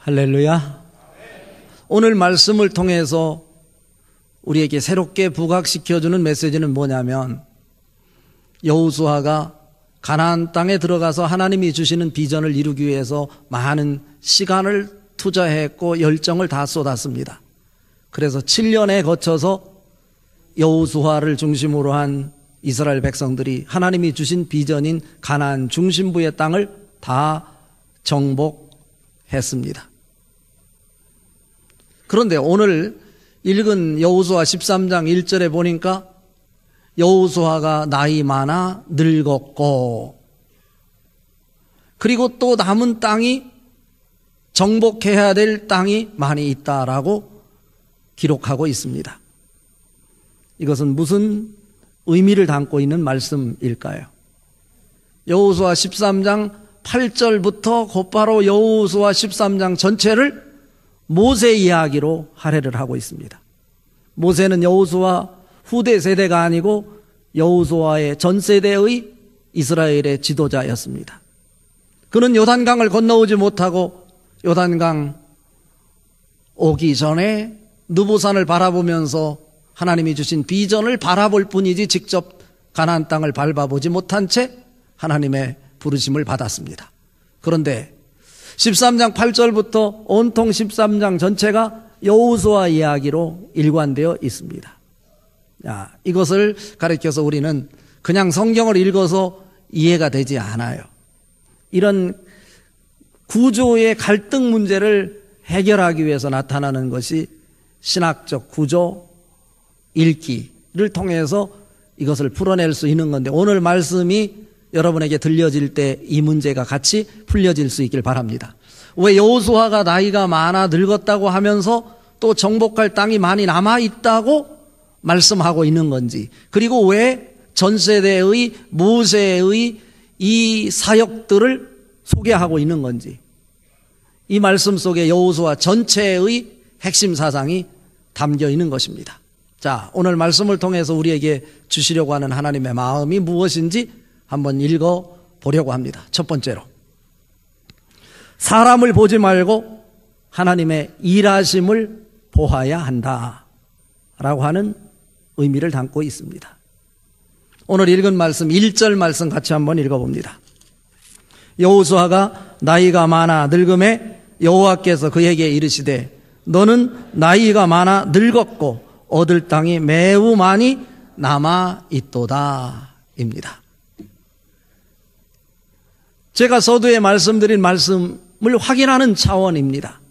할렐루야. 오늘 말씀을 통해서 우리에게 새롭게 부각시켜주는 메시지는 뭐냐면, 여호수아가 가나안 땅에 들어가서 하나님이 주시는 비전을 이루기 위해서 많은 시간을 투자했고 열정을 다 쏟았습니다. 그래서 7년에 거쳐서 여호수아를 중심으로 한 이스라엘 백성들이 하나님이 주신 비전인 가나안 중심부의 땅을 다 정복했습니다. 그런데 오늘 읽은 여호수아 13장 1절에 보니까 여호수아가 나이 많아 늙었고, 그리고 또 남은 땅이 정복해야 될 땅이 많이 있다라고 기록하고 있습니다. 이것은 무슨 의미를 담고 있는 말씀일까요? 여호수아 13장 8절부터 곧바로 여호수아 13장 전체를 모세 이야기로 할애를 하고 있습니다. 모세는 여호수아 후대 세대가 아니고 여호수아의 전 세대의 이스라엘의 지도자였습니다. 그는 요단강을 건너오지 못하고 요단강 오기 전에 느보산을 바라보면서 하나님이 주신 비전을 바라볼 뿐이지 직접 가나안 땅을 밟아보지 못한 채 하나님의 부르심을 받았습니다. 그런데 13장 8절부터 온통 13장 전체가 여호수아 이야기로 일관되어 있습니다. 이것을 가리켜서 우리는 그냥 성경을 읽어서 이해가 되지 않아요. 이런 구조의 갈등 문제를 해결하기 위해서 나타나는 것이 신학적 구조 읽기를 통해서 이것을 풀어낼 수 있는 건데, 오늘 말씀이 여러분에게 들려질 때 이 문제가 같이 풀려질 수 있길 바랍니다. 왜 여호수아가 나이가 많아 늙었다고 하면서 또 정복할 땅이 많이 남아있다고 말씀하고 있는 건지, 그리고 왜 전 세대의 모세의 이 사역들을 소개하고 있는 건지, 이 말씀 속에 여호수아 전체의 핵심 사상이 담겨 있는 것입니다. 자, 오늘 말씀을 통해서 우리에게 주시려고 하는 하나님의 마음이 무엇인지 한번 읽어보려고 합니다. 첫 번째로, 사람을 보지 말고 하나님의 일하심을 보아야 한다 라고 하는 의미를 담고 있습니다. 오늘 읽은 말씀 1절 말씀 같이 한번 읽어봅니다. 여호수아가 나이가 많아 늙음에 여호와께서 그에게 이르시되 너는 나이가 많아 늙었고 얻을 땅이 매우 많이 남아 있도다 입니다. 제가 서두에 말씀드린 말씀을 확인하는 차원입니다.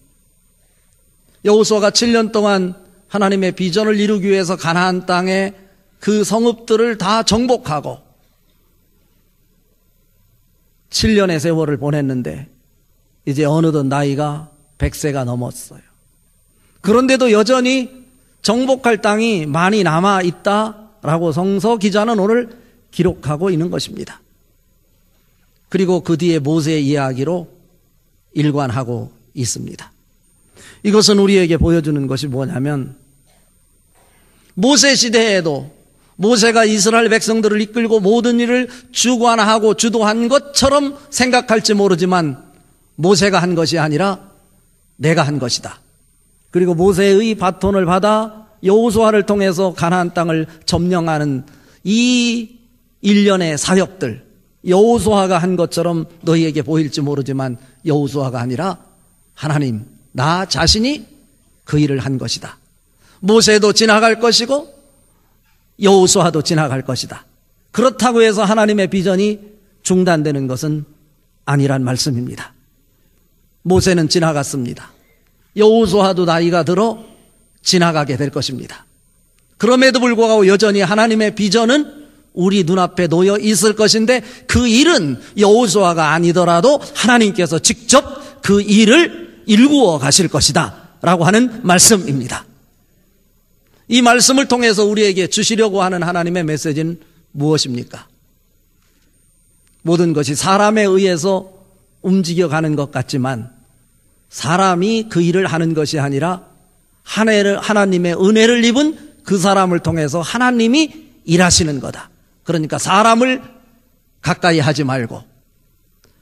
여호수아가 7년 동안 하나님의 비전을 이루기 위해서 가나안 땅에 그 성읍들을 다 정복하고 7년의 세월을 보냈는데 이제 어느덧 나이가 100세가 넘었어요. 그런데도 여전히 정복할 땅이 많이 남아 있다라고 성서 기자는 오늘 기록하고 있는 것입니다. 그리고 그 뒤에 모세의 이야기로 일관하고 있습니다. 이것은 우리에게 보여주는 것이 뭐냐면, 모세 시대에도 모세가 이스라엘 백성들을 이끌고 모든 일을 주관하고 주도한 것처럼 생각할지 모르지만 모세가 한 것이 아니라 내가 한 것이다. 그리고 모세의 바톤을 받아 여호수아를 통해서 가나안 땅을 점령하는 이 일련의 사역들, 여호수아가 한 것처럼 너희에게 보일지 모르지만 여호수아가 아니라 하나님, 나 자신이 그 일을 한 것이다. 모세도 지나갈 것이고 여호수아도 지나갈 것이다. 그렇다고 해서 하나님의 비전이 중단되는 것은 아니란 말씀입니다. 모세는 지나갔습니다. 여호수아도 나이가 들어 지나가게 될 것입니다. 그럼에도 불구하고 여전히 하나님의 비전은 우리 눈앞에 놓여 있을 것인데, 그 일은 여호수아가 아니더라도 하나님께서 직접 그 일을 일구어 가실 것이다 라고 하는 말씀입니다. 이 말씀을 통해서 우리에게 주시려고 하는 하나님의 메시지는 무엇입니까? 모든 것이 사람에 의해서 움직여가는 것 같지만 사람이 그 일을 하는 것이 아니라 하나님의 은혜를 입은 그 사람을 통해서 하나님이 일하시는 거다. 그러니까 사람을 가까이 하지 말고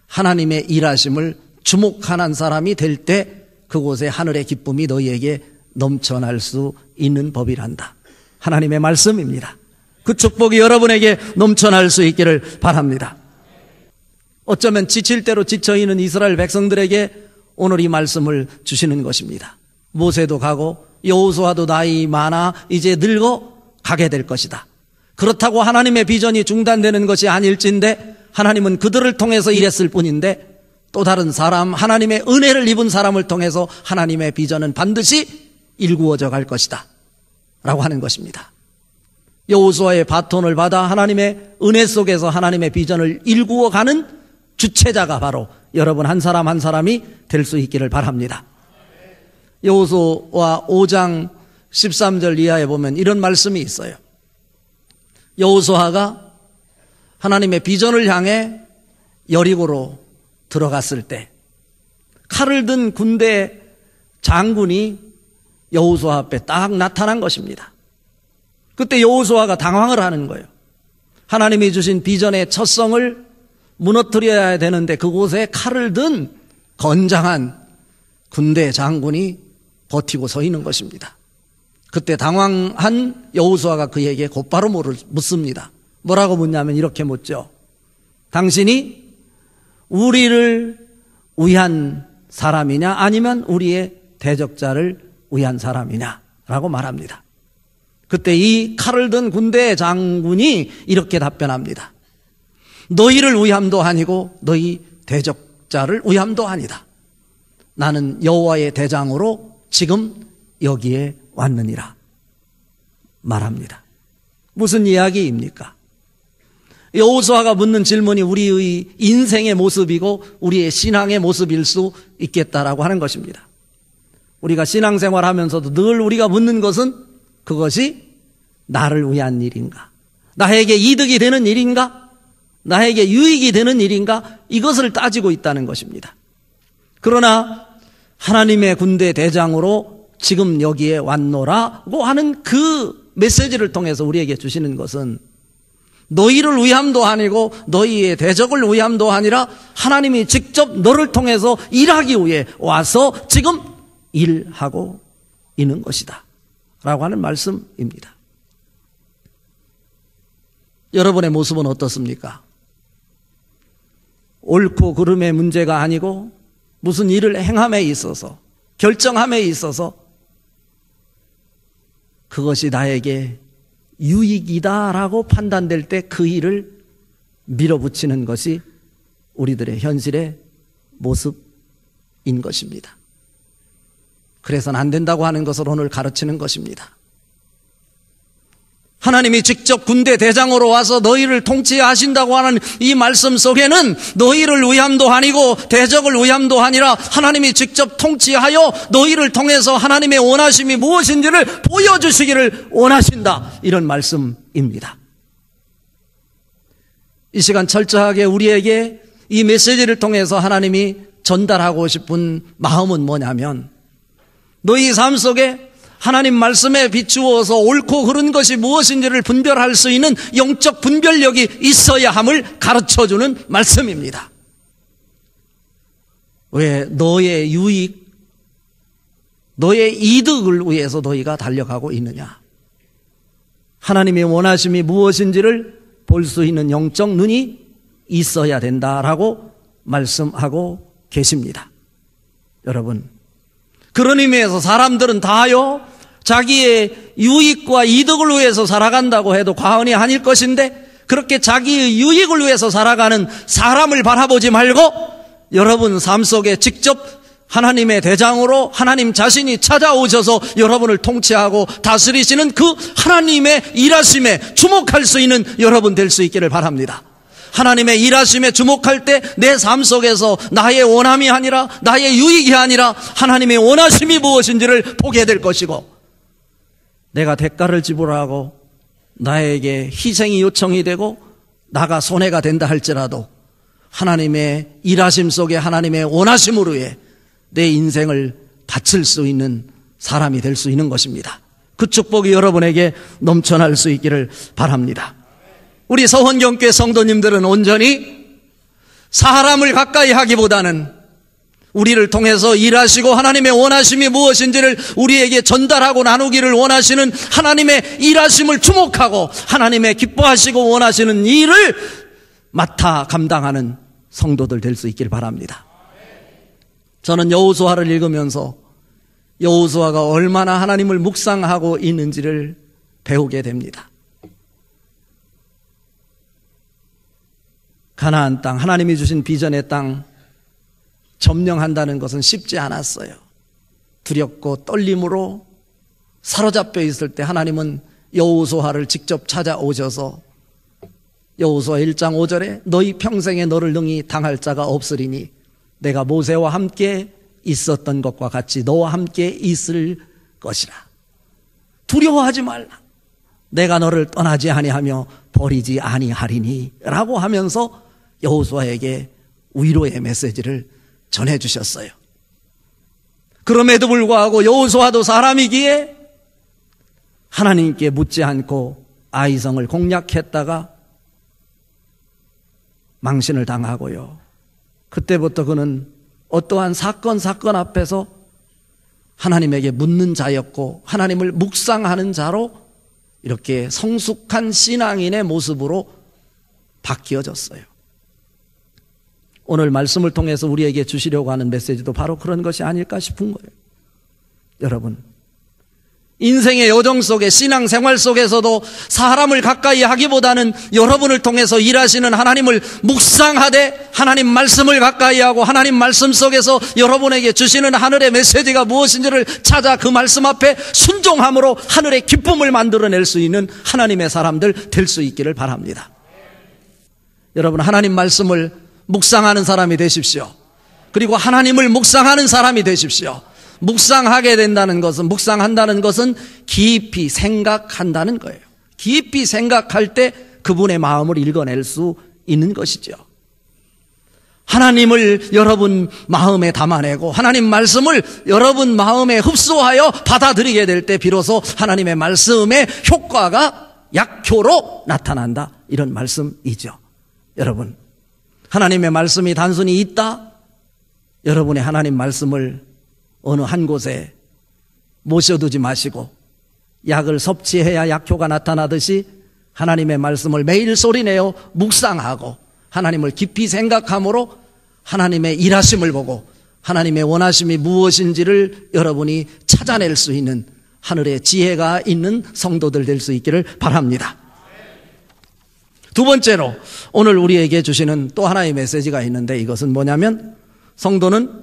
하나님의 일하심을 주목하는 사람이 될 때 그곳에 하늘의 기쁨이 너희에게 넘쳐날 수 있는 법이란다. 하나님의 말씀입니다. 그 축복이 여러분에게 넘쳐날 수 있기를 바랍니다. 어쩌면 지칠 대로 지쳐있는 이스라엘 백성들에게 오늘 이 말씀을 주시는 것입니다. 모세도 가고 여호수아도 나이 많아 이제 늙어 가게 될 것이다. 그렇다고 하나님의 비전이 중단되는 것이 아닐진데 하나님은 그들을 통해서 일했을 뿐인데 또 다른 사람, 하나님의 은혜를 입은 사람을 통해서 하나님의 비전은 반드시 일구어져 갈 것이다 라고 하는 것입니다. 여호수아의 바톤을 받아 하나님의 은혜 속에서 하나님의 비전을 일구어가는 주체자가 바로 여러분 한 사람 한 사람이 될 수 있기를 바랍니다. 여호수아 5장 13절 이하에 보면 이런 말씀이 있어요. 여호수아가 하나님의 비전을 향해 여리고로 들어갔을 때 칼을 든 군대 장군이 여호수아 앞에 딱 나타난 것입니다. 그때 여호수아가 당황을 하는 거예요. 하나님이 주신 비전의 첫성을 무너뜨려야 되는데 그곳에 칼을 든 건장한 군대 장군이 버티고 서 있는 것입니다. 그때 당황한 여호수아가 그에게 곧바로 묻습니다. 뭐라고 묻냐면 이렇게 묻죠. 당신이 우리를 위한 사람이냐 아니면 우리의 대적자를 위한 사람이냐 라고 말합니다. 그때 이 칼을 든 군대 장군이 이렇게 답변합니다. 너희를 위함도 아니고 너희 대적자를 위함도 아니다. 나는 여호와의 대장으로 지금 여기에 왔느니라 말합니다. 무슨 이야기입니까? 여호수아가 묻는 질문이 우리의 인생의 모습이고 우리의 신앙의 모습일 수 있겠다라고 하는 것입니다. 우리가 신앙생활하면서도 늘 우리가 묻는 것은 그것이 나를 위한 일인가? 나에게 이득이 되는 일인가? 나에게 유익이 되는 일인가? 이것을 따지고 있다는 것입니다. 그러나 하나님의 군대 대장으로 지금 여기에 왔노라고 하는 그 메시지를 통해서 우리에게 주시는 것은 너희를 위함도 아니고 너희의 대적을 위함도 아니라 하나님이 직접 너를 통해서 일하기 위해 와서 지금 일하고 있는 것이다 라고 하는 말씀입니다. 여러분의 모습은 어떻습니까? 옳고 그름의 문제가 아니고 무슨 일을 행함에 있어서 결정함에 있어서 그것이 나에게 유익이다라고 판단될 때 그 일을 밀어붙이는 것이 우리들의 현실의 모습인 것입니다. 그래서는 안 된다고 하는 것을 오늘 가르치는 것입니다. 하나님이 직접 군대 대장으로 와서 너희를 통치하신다고 하는 이 말씀 속에는 너희를 위함도 아니고 대적을 위함도 아니라 하나님이 직접 통치하여 너희를 통해서 하나님의 원하심이 무엇인지를 보여주시기를 원하신다, 이런 말씀입니다. 이 시간 철저하게 우리에게 이 메시지를 통해서 하나님이 전달하고 싶은 마음은 뭐냐면 너희 삶 속에 하나님 말씀에 비추어서 옳고 그른 것이 무엇인지를 분별할 수 있는 영적 분별력이 있어야 함을 가르쳐주는 말씀입니다. 왜? 너의 유익, 너의 이득을 위해서 너희가 달려가고 있느냐? 하나님의 원하심이 무엇인지를 볼 수 있는 영적 눈이 있어야 된다라고 말씀하고 계십니다. 여러분, 그런 의미에서 사람들은 다요 자기의 유익과 이득을 위해서 살아간다고 해도 과언이 아닐 것인데 그렇게 자기의 유익을 위해서 살아가는 사람을 바라보지 말고 여러분 삶 속에 직접 하나님의 대장으로 하나님 자신이 찾아오셔서 여러분을 통치하고 다스리시는 그 하나님의 일하심에 주목할 수 있는 여러분 될 수 있기를 바랍니다. 하나님의 일하심에 주목할 때 내 삶 속에서 나의 원함이 아니라 나의 유익이 아니라 하나님의 원하심이 무엇인지를 보게 될 것이고 내가 대가를 지불하고 나에게 희생이 요청이 되고 나가 손해가 된다 할지라도 하나님의 일하심 속에 하나님의 원하심으로 해 내 인생을 바칠 수 있는 사람이 될 수 있는 것입니다. 그 축복이 여러분에게 넘쳐날 수 있기를 바랍니다. 우리 서원경교회 성도님들은 온전히 사람을 가까이 하기보다는 우리를 통해서 일하시고 하나님의 원하심이 무엇인지를 우리에게 전달하고 나누기를 원하시는 하나님의 일하심을 주목하고 하나님의 기뻐하시고 원하시는 일을 맡아 감당하는 성도들 될 수 있길 바랍니다. 저는 여호수아를 읽으면서 여호수아가 얼마나 하나님을 묵상하고 있는지를 배우게 됩니다. 가나안 땅, 하나님이 주신 비전의 땅 점령한다는 것은 쉽지 않았어요. 두렵고 떨림으로 사로잡혀 있을 때 하나님은 여호수아를 직접 찾아오셔서 여호수아 1장 5절에 너희 평생에 너를 능히 당할 자가 없으리니 내가 모세와 함께 있었던 것과 같이 너와 함께 있을 것이라. 두려워하지 말라. 내가 너를 떠나지 아니하며 버리지 아니하리니 라고 하면서 여호수아에게 위로의 메시지를 전해주셨어요. 그럼에도 불구하고 여호수아도 사람이기에 하나님께 묻지 않고 아이성을 공략했다가 망신을 당하고요. 그때부터 그는 어떠한 사건 앞에서 하나님에게 묻는 자였고 하나님을 묵상하는 자로 이렇게 성숙한 신앙인의 모습으로 바뀌어졌어요. 오늘 말씀을 통해서 우리에게 주시려고 하는 메시지도 바로 그런 것이 아닐까 싶은 거예요. 여러분, 인생의 여정 속에 신앙생활 속에서도 사람을 가까이 하기보다는 여러분을 통해서 일하시는 하나님을 묵상하되 하나님 말씀을 가까이 하고 하나님 말씀 속에서 여러분에게 주시는 하늘의 메시지가 무엇인지를 찾아 그 말씀 앞에 순종함으로 하늘의 기쁨을 만들어낼 수 있는 하나님의 사람들 될 수 있기를 바랍니다. 여러분, 하나님 말씀을 묵상하는 사람이 되십시오. 그리고 하나님을 묵상하는 사람이 되십시오. 묵상하게 된다는 것은, 묵상한다는 것은 깊이 생각한다는 거예요. 깊이 생각할 때 그분의 마음을 읽어낼 수 있는 것이죠. 하나님을 여러분 마음에 담아내고 하나님 말씀을 여러분 마음에 흡수하여 받아들이게 될 때 비로소 하나님의 말씀의 효과가 약효로 나타난다, 이런 말씀이죠. 여러분, 하나님의 말씀이 단순히 있다? 여러분의 하나님 말씀을 어느 한 곳에 모셔두지 마시고 약을 섭취해야 약효가 나타나듯이 하나님의 말씀을 매일 소리내어 묵상하고 하나님을 깊이 생각함으로 하나님의 일하심을 보고 하나님의 원하심이 무엇인지를 여러분이 찾아낼 수 있는 하늘의 지혜가 있는 성도들 될 수 있기를 바랍니다. 두 번째로 오늘 우리에게 주시는 또 하나의 메시지가 있는데, 이것은 뭐냐면 성도는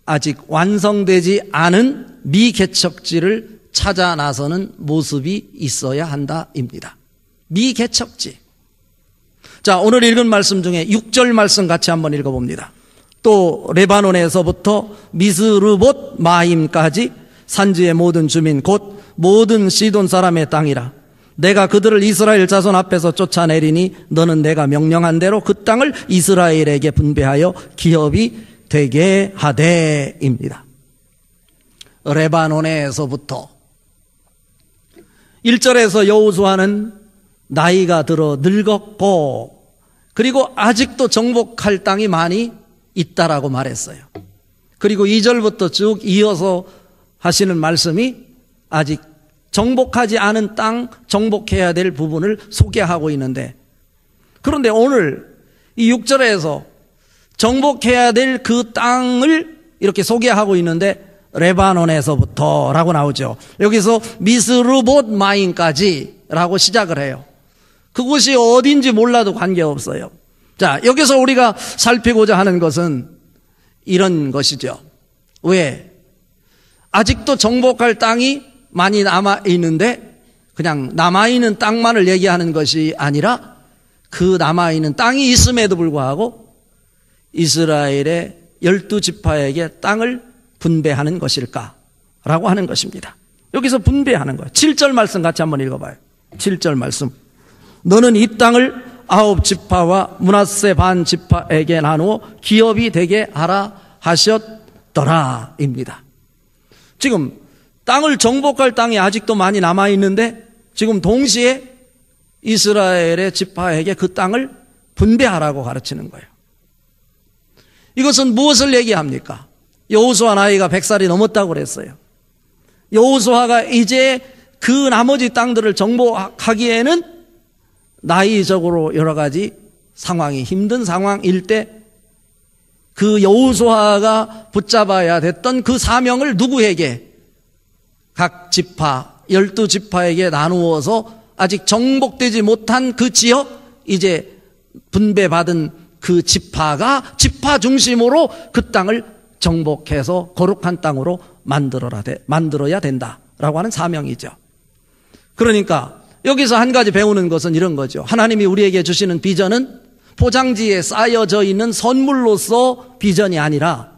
아직 완성되지 않은 미개척지를 찾아 나서는 모습이 있어야 한다입니다. 미개척지. 자, 오늘 읽은 말씀 중에 6절 말씀 같이 한번 읽어봅니다. 또 레바논에서부터 미스르봇 마임까지 산지의 모든 주민 곧 모든 시돈 사람의 땅이라. 내가 그들을 이스라엘 자손 앞에서 쫓아내리니 너는 내가 명령한 대로 그 땅을 이스라엘에게 분배하여 기업이 되게 하되입니다. 레바논에서부터 1절에서 여호수아는 나이가 들어 늙었고 그리고 아직도 정복할 땅이 많이 있다라고 말했어요. 그리고 2절부터 쭉 이어서 하시는 말씀이 아직 정복하지 않은 땅, 정복해야 될 부분을 소개하고 있는데, 그런데 오늘 이 6절에서 정복해야 될 그 땅을 이렇게 소개하고 있는데 레바논에서부터 라고 나오죠. 여기서 미스르봇 마임까지 라고 시작을 해요. 그곳이 어딘지 몰라도 관계없어요. 자, 여기서 우리가 살피고자 하는 것은 이런 것이죠. 왜? 아직도 정복할 땅이 많이 남아있는데 그냥 남아있는 땅만을 얘기하는 것이 아니라 그 남아있는 땅이 있음에도 불구하고 이스라엘의 12지파에게 땅을 분배하는 것일까라고 하는 것입니다. 여기서 분배하는 거예요. 7절 말씀 같이 한번 읽어봐요. 7절 말씀. 너는 이 땅을 9지파와 므낫세 반 지파에게 나누어 기업이 되게 하라 하셨더라 입니다. 지금 땅을 정복할 땅이 아직도 많이 남아있는데 지금 동시에 이스라엘의 지파에게 그 땅을 분배하라고 가르치는 거예요. 이것은 무엇을 얘기합니까? 여호수아 나이가 100살이 넘었다고 그랬어요. 여호수아가 이제 그 나머지 땅들을 정복하기에는 나이적으로 여러 가지 상황이 힘든 상황일 때 그 여호수아가 붙잡아야 됐던 그 사명을 누구에게? 각 지파 12지파에게 나누어서 아직 정복되지 못한 그 지역, 이제 분배받은 그 지파가 지파 중심으로 그 땅을 정복해서 거룩한 땅으로 만들어야 된다라고 하는 사명이죠. 그러니까 여기서 한 가지 배우는 것은 이런 거죠. 하나님이 우리에게 주시는 비전은 포장지에 쌓여져 있는 선물로서 비전이 아니라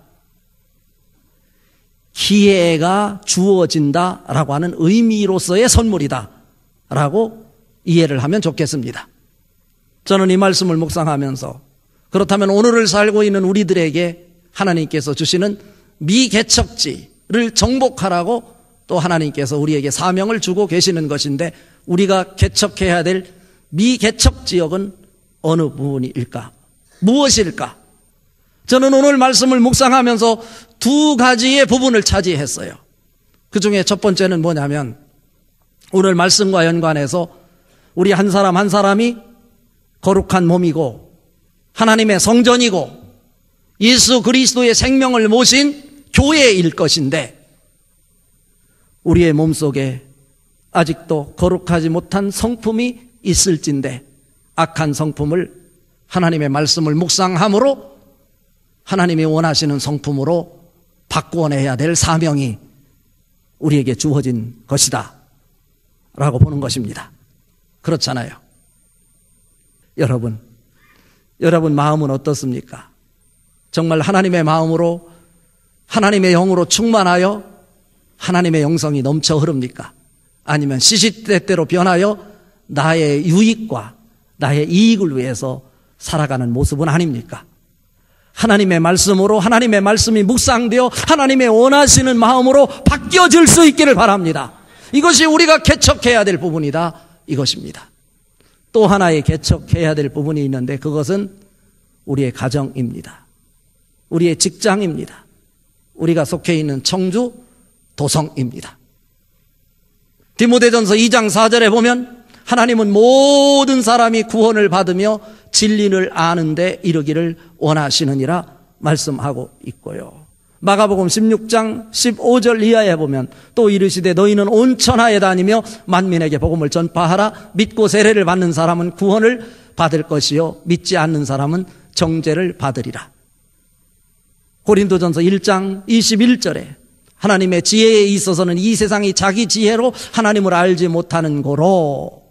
기회가 주어진다라고 하는 의미로서의 선물이다라고 이해를 하면 좋겠습니다. 저는 이 말씀을 묵상하면서 그렇다면 오늘을 살고 있는 우리들에게 하나님께서 주시는 미개척지를 정복하라고 또 하나님께서 우리에게 사명을 주고 계시는 것인데, 우리가 개척해야 될 미개척 지역은 어느 부분일까? 무엇일까? 저는 오늘 말씀을 묵상하면서 두 가지의 부분을 차지했어요. 그 중에 첫 번째는 뭐냐면, 오늘 말씀과 연관해서 우리 한 사람 한 사람이 거룩한 몸이고 하나님의 성전이고 예수 그리스도의 생명을 모신 교회일 것인데, 우리의 몸속에 아직도 거룩하지 못한 성품이 있을진데 악한 성품을 하나님의 말씀을 묵상함으로 하나님이 원하시는 성품으로 바꾸어내야 될 사명이 우리에게 주어진 것이다 라고 보는 것입니다. 그렇잖아요. 여러분 마음은 어떻습니까? 정말 하나님의 마음으로, 하나님의 영으로 충만하여 하나님의 영성이 넘쳐 흐릅니까? 아니면 시시때때로 변하여 나의 유익과 나의 이익을 위해서 살아가는 모습은 아닙니까? 하나님의 말씀으로, 하나님의 말씀이 묵상되어 하나님의 원하시는 마음으로 바뀌어질 수 있기를 바랍니다. 이것이 우리가 개척해야 될 부분이다, 이것입니다. 또 하나의 개척해야 될 부분이 있는데, 그것은 우리의 가정입니다. 우리의 직장입니다. 우리가 속해 있는 청주 도성입니다. 디모데전서 2장 4절에 보면 하나님은 모든 사람이 구원을 받으며 진리를 아는 데 이르기를 원하시느니라 말씀하고 있고요. 마가복음 16장 15절 이하에 보면 또 이르시되 너희는 온 천하에 다니며 만민에게 복음을 전파하라. 믿고 세례를 받는 사람은 구원을 받을 것이요 믿지 않는 사람은 정죄를 받으리라. 고린도전서 1장 21절에 하나님의 지혜에 있어서는 이 세상이 자기 지혜로 하나님을 알지 못하는 고로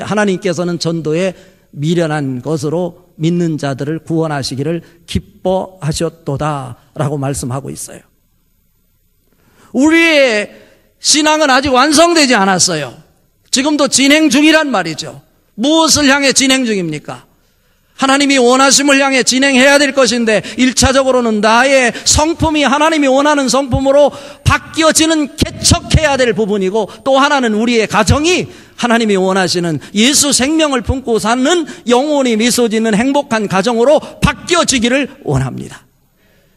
하나님께서는 전도에 미련한 것으로 믿는 자들을 구원하시기를 기뻐하셨도다 라고 말씀하고 있어요. 우리의 신앙은 아직 완성되지 않았어요. 지금도 진행 중이란 말이죠. 무엇을 향해 진행 중입니까? 하나님이 원하심을 향해 진행해야 될 것인데, 1차적으로는 나의 성품이 하나님이 원하는 성품으로 바뀌어지는 개척해야 될 부분이고, 또 하나는 우리의 가정이 하나님이 원하시는 예수 생명을 품고 사는 영혼이 미소 짓는 행복한 가정으로 바뀌어지기를 원합니다.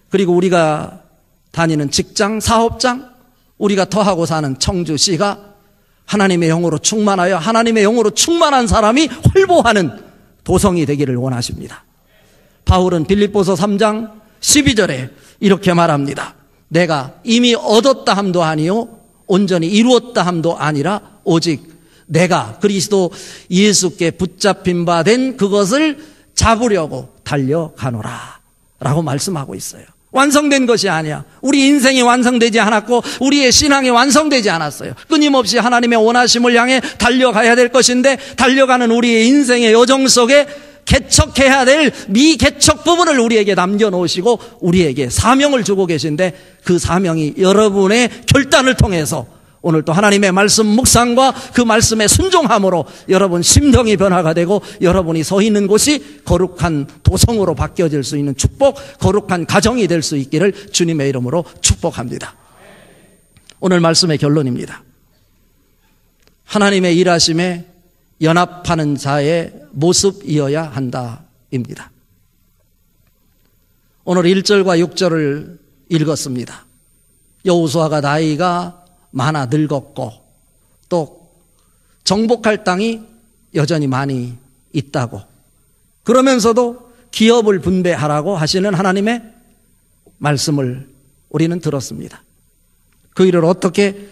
그리고 우리가 다니는 직장, 사업장, 우리가 터하고 사는 청주시가 하나님의 영으로 충만하여 하나님의 영으로 충만한 사람이 활보하는 도성이 되기를 원하십니다. 바울은 빌립보서 3장 12절에 이렇게 말합니다. 내가 이미 얻었다 함도 아니요 온전히 이루었다 함도 아니라 오직 내가 그리스도 예수께 붙잡힌 바 된 그것을 잡으려고 달려가노라 라고 말씀하고 있어요. 완성된 것이 아니야. 우리 인생이 완성되지 않았고 우리의 신앙이 완성되지 않았어요. 끊임없이 하나님의 원하심을 향해 달려가야 될 것인데, 달려가는 우리의 인생의 여정 속에 개척해야 될 미개척 부분을 우리에게 남겨놓으시고 우리에게 사명을 주고 계신데, 그 사명이 여러분의 결단을 통해서 오늘 또 하나님의 말씀 묵상과 그 말씀에 순종함으로 여러분 심정이 변화가 되고 여러분이 서 있는 곳이 거룩한 도성으로 바뀌어질 수 있는 축복, 거룩한 가정이 될 수 있기를 주님의 이름으로 축복합니다. 오늘 말씀의 결론입니다. 하나님의 일하심에 연합하는 자의 모습이어야 한다입니다. 오늘 1절과 6절을 읽었습니다. 여호수아가 나이가 많아 늙었고 또 정복할 땅이 여전히 많이 있다고, 그러면서도 기업을 분배하라고 하시는 하나님의 말씀을 우리는 들었습니다. 그 일을 어떻게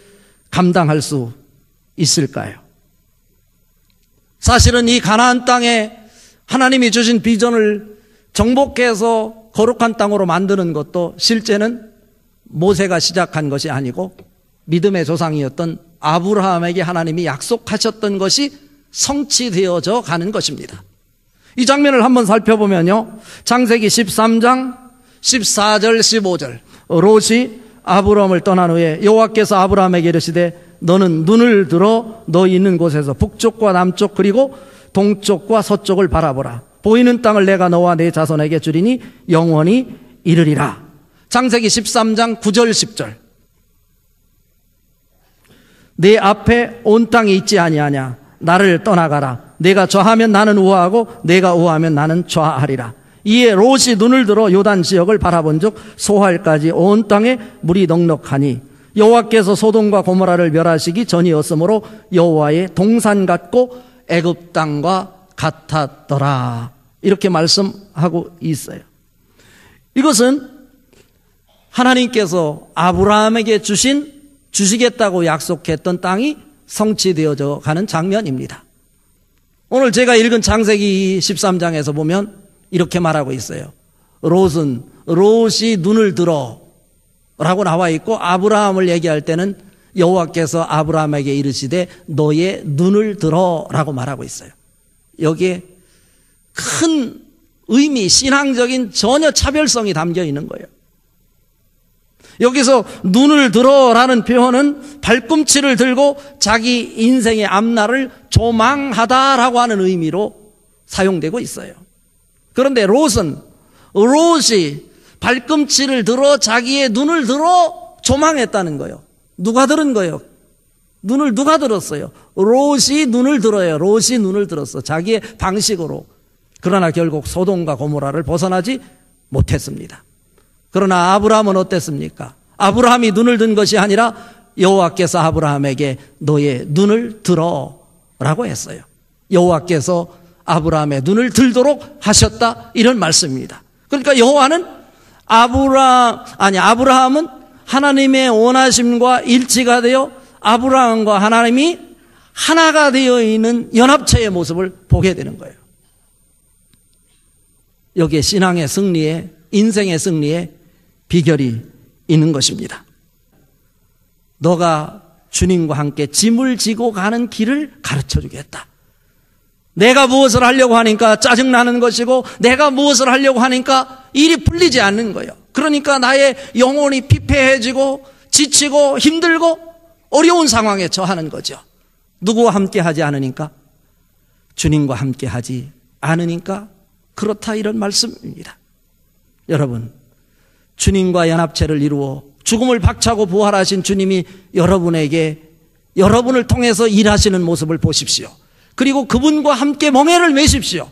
감당할 수 있을까요? 사실은 이 가나안 땅에 하나님이 주신 비전을 정복해서 거룩한 땅으로 만드는 것도 실제는 모세가 시작한 것이 아니고 믿음의 조상이었던 아브라함에게 하나님이 약속하셨던 것이 성취되어져 가는 것입니다. 이 장면을 한번 살펴보면요, 창세기 13장 14절 15절, 롯이 아브라함을 떠난 후에 여호와께서 아브라함에게 이르시되 너는 눈을 들어 너 있는 곳에서 북쪽과 남쪽 그리고 동쪽과 서쪽을 바라보라. 보이는 땅을 내가 너와 내 자손에게 주리니 영원히 이르리라. 창세기 13장 9절 10절. 내 앞에 온 땅이 있지 아니하냐. 나를 떠나가라. 내가 좌하면 나는 우하하고 내가 우하면 나는 좌하리라. 이에 롯이 눈을 들어 요단 지역을 바라본즉 소할까지 온 땅에 물이 넉넉하니 여호와께서 소돔과 고모라를 멸하시기 전이었으므로 여호와의 동산 같고 애굽 땅과 같았더라. 이렇게 말씀하고 있어요. 이것은 하나님께서 아브라함에게 주시겠다고 약속했던 땅이 성취되어져 가는 장면입니다. 오늘 제가 읽은 창세기 13장에서 보면 이렇게 말하고 있어요. 롯이 눈을 들어 라고 나와 있고, 아브라함을 얘기할 때는 여호와께서 아브라함에게 이르시되 너의 눈을 들어 라고 말하고 있어요. 여기에 큰 의미, 신앙적인 전혀 차별성이 담겨 있는 거예요. 여기서 눈을 들어라는 표현은 발꿈치를 들고 자기 인생의 앞날을 조망하다라고 하는 의미로 사용되고 있어요. 그런데 롯이 발꿈치를 들어 자기의 눈을 들어 조망했다는 거예요. 누가 들은 거예요? 눈을 누가 들었어요? 롯이 눈을 들어요. 롯이 눈을 들었어. 자기의 방식으로. 그러나 결국 소돔과 고모라를 벗어나지 못했습니다. 그러나 아브라함은 어땠습니까? 아브라함이 눈을 든 것이 아니라 여호와께서 아브라함에게 너의 눈을 들어라고 했어요. 여호와께서 아브라함의 눈을 들도록 하셨다, 이런 말씀입니다. 그러니까 아브라함은 하나님의 원하심과 일치가 되어 아브라함과 하나님이 하나가 되어 있는 연합체의 모습을 보게 되는 거예요. 여기에 신앙의 승리에, 인생의 승리에 비결이 있는 것입니다. 너가 주님과 함께 짐을 지고 가는 길을 가르쳐 주겠다. 내가 무엇을 하려고 하니까 짜증나는 것이고, 내가 무엇을 하려고 하니까 일이 풀리지 않는 거예요. 그러니까 나의 영혼이 피폐해지고 지치고 힘들고 어려운 상황에 처하는 거죠. 누구와 함께 하지 않으니까? 주님과 함께 하지 않으니까 그렇다, 이런 말씀입니다. 여러분, 주님과 연합체를 이루어 죽음을 박차고 부활하신 주님이 여러분을 통해서 일하시는 모습을 보십시오. 그리고 그분과 함께 멍에를 메십시오.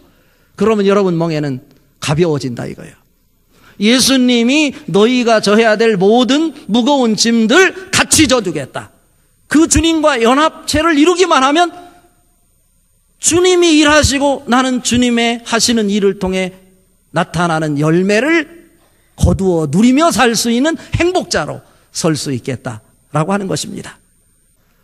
그러면 여러분 멍에는 가벼워진다 이거예요. 예수님이 너희가 져야 될 모든 무거운 짐들 같이 져주겠다. 그 주님과 연합체를 이루기만 하면 주님이 일하시고 나는 주님의 하시는 일을 통해 나타나는 열매를 거두어 누리며 살 수 있는 행복자로 설 수 있겠다라고 하는 것입니다.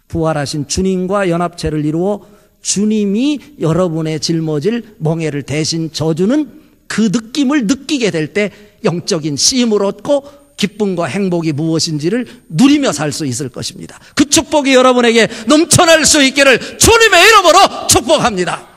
부활하신 주님과 연합체를 이루어 주님이 여러분의 짊어질 멍에를 대신 져주는 그 느낌을 느끼게 될 때 영적인 쉼을 얻고 기쁨과 행복이 무엇인지를 누리며 살 수 있을 것입니다. 그 축복이 여러분에게 넘쳐날 수 있기를 주님의 이름으로 축복합니다.